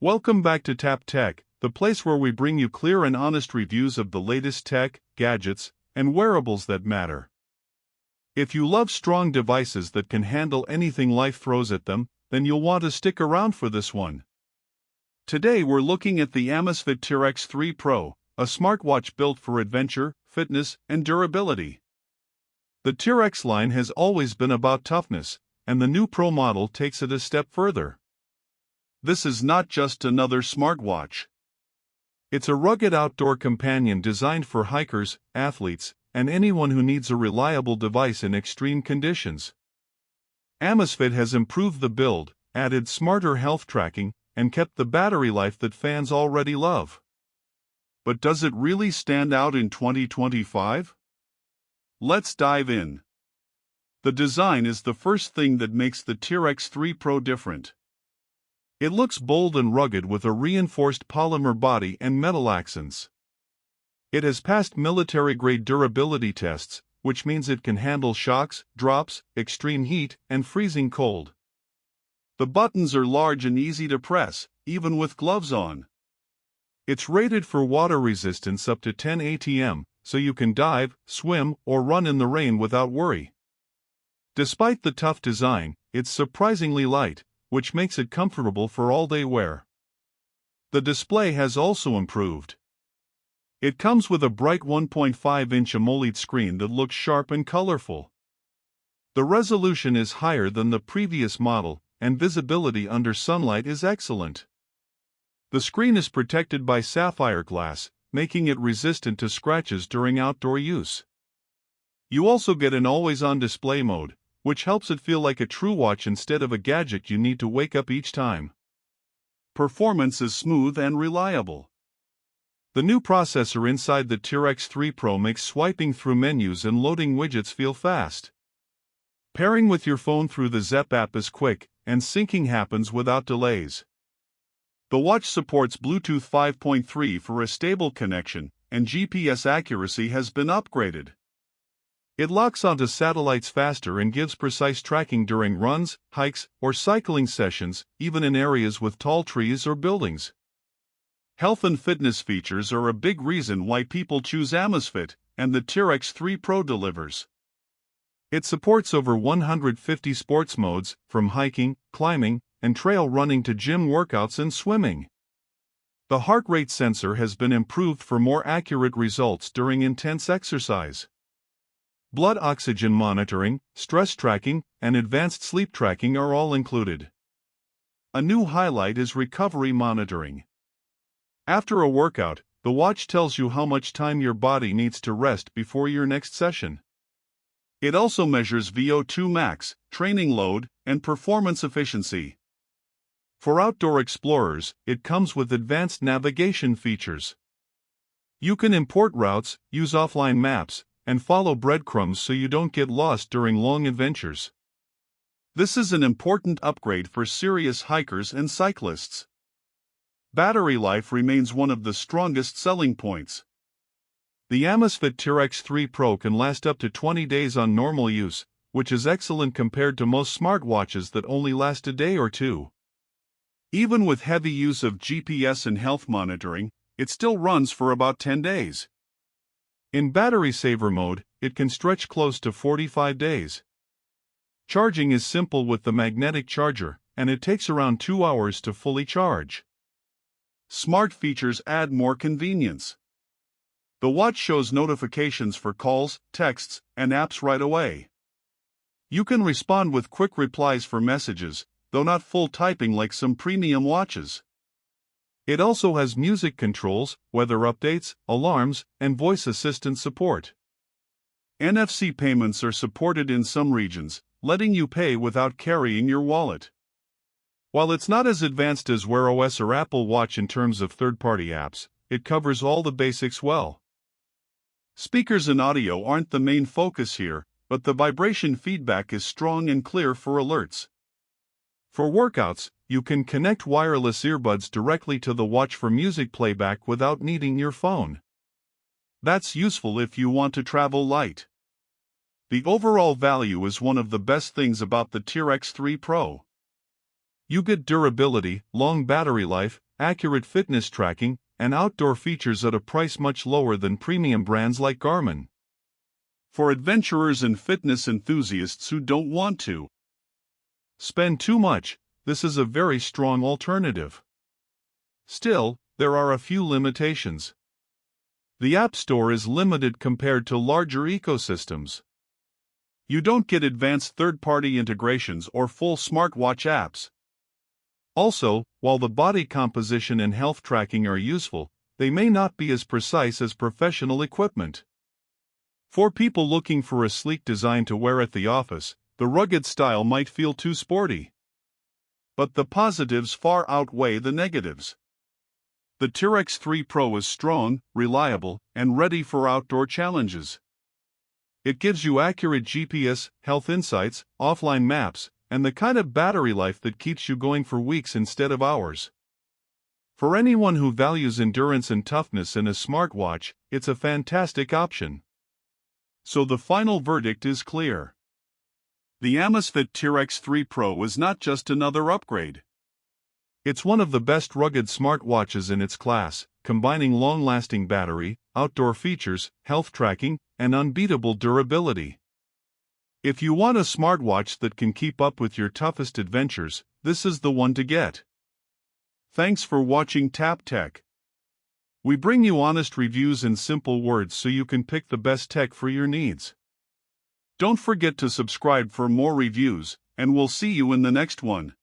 Welcome back to Tap Tech, the place where we bring you clear and honest reviews of the latest tech, gadgets, and wearables that matter. If you love strong devices that can handle anything life throws at them, then you'll want to stick around for this one. Today we're looking at the Amazfit T-Rex 3 Pro, a smartwatch built for adventure, fitness, and durability. The T-Rex line has always been about toughness, and the new Pro model takes it a step further. This is not just another smartwatch. It's a rugged outdoor companion designed for hikers, athletes, and anyone who needs a reliable device in extreme conditions. Amazfit has improved the build, added smarter health tracking, and kept the battery life that fans already love. But does it really stand out in 2025? Let's dive in. The design is the first thing that makes the T-Rex 3 Pro different. It looks bold and rugged with a reinforced polymer body and metal accents. It has passed military-grade durability tests, which means it can handle shocks, drops, extreme heat, and freezing cold. The buttons are large and easy to press, even with gloves on. It's rated for water resistance up to 10 atm, so you can dive, swim, or run in the rain without worry. Despite the tough design, it's surprisingly light, which makes it comfortable for all-day wear. The display has also improved. It comes with a bright 1.5-inch AMOLED screen that looks sharp and colorful. The resolution is higher than the previous model, and visibility under sunlight is excellent. The screen is protected by sapphire glass, making it resistant to scratches during outdoor use. You also get an always-on display mode, which helps it feel like a true watch instead of a gadget you need to wake up each time. Performance is smooth and reliable. The new processor inside the T-Rex 3 Pro makes swiping through menus and loading widgets feel fast. Pairing with your phone through the Zep app is quick, and syncing happens without delays. The watch supports Bluetooth 5.3 for a stable connection, and GPS accuracy has been upgraded. It locks onto satellites faster and gives precise tracking during runs, hikes, or cycling sessions, even in areas with tall trees or buildings. Health and fitness features are a big reason why people choose Amazfit, and the T-Rex 3 Pro delivers. It supports over 150 sports modes, from hiking, climbing, and trail running to gym workouts and swimming. The heart rate sensor has been improved for more accurate results during intense exercise. Blood oxygen monitoring, stress tracking, and advanced sleep tracking are all included. A new highlight is recovery monitoring. After a workout, the watch tells you how much time your body needs to rest before your next session. It also measures VO2 max, training load, and performance efficiency. For outdoor explorers, it comes with advanced navigation features. You can import routes, use offline maps, and follow breadcrumbs so you don't get lost during long adventures. This is an important upgrade for serious hikers and cyclists. Battery life remains one of the strongest selling points. The Amazfit T-Rex 3 Pro can last up to 20 days on normal use, which is excellent compared to most smartwatches that only last a day or two. Even with heavy use of GPS and health monitoring, it still runs for about 10 days. In battery saver mode, it can stretch close to 45 days. Charging is simple with the magnetic charger, and it takes around 2 hours to fully charge. Smart features add more convenience. The watch shows notifications for calls, texts, and apps right away. You can respond with quick replies for messages, though not full typing like some premium watches. It also has music controls, weather updates, alarms, and voice assistant support. NFC payments are supported in some regions, letting you pay without carrying your wallet. While it's not as advanced as Wear OS or Apple Watch in terms of third-party apps, it covers all the basics well. Speakers and audio aren't the main focus here, but the vibration feedback is strong and clear for alerts. For workouts, you can connect wireless earbuds directly to the watch for music playback without needing your phone. That's useful if you want to travel light. The overall value is one of the best things about the T-Rex 3 Pro. You get durability, long battery life, accurate fitness tracking, and outdoor features at a price much lower than premium brands like Garmin. For adventurers and fitness enthusiasts who don't want to spend too much, this is a very strong alternative. Still, there are a few limitations. The App Store is limited compared to larger ecosystems. You don't get advanced third-party integrations or full smartwatch apps. Also, while the body composition and health tracking are useful, they may not be as precise as professional equipment. For people looking for a sleek design to wear at the office, the rugged style might feel too sporty. But the positives far outweigh the negatives. The T-Rex 3 Pro is strong, reliable, and ready for outdoor challenges. It gives you accurate GPS, health insights, offline maps, and the kind of battery life that keeps you going for weeks instead of hours. For anyone who values endurance and toughness in a smartwatch, it's a fantastic option. So the final verdict is clear. The Amazfit T-Rex 3 Pro is not just another upgrade. It's one of the best rugged smartwatches in its class, combining long-lasting battery, outdoor features, health tracking, and unbeatable durability. If you want a smartwatch that can keep up with your toughest adventures, this is the one to get. Thanks for watching Tap Tech. We bring you honest reviews in simple words so you can pick the best tech for your needs. Don't forget to subscribe for more reviews, and we'll see you in the next one.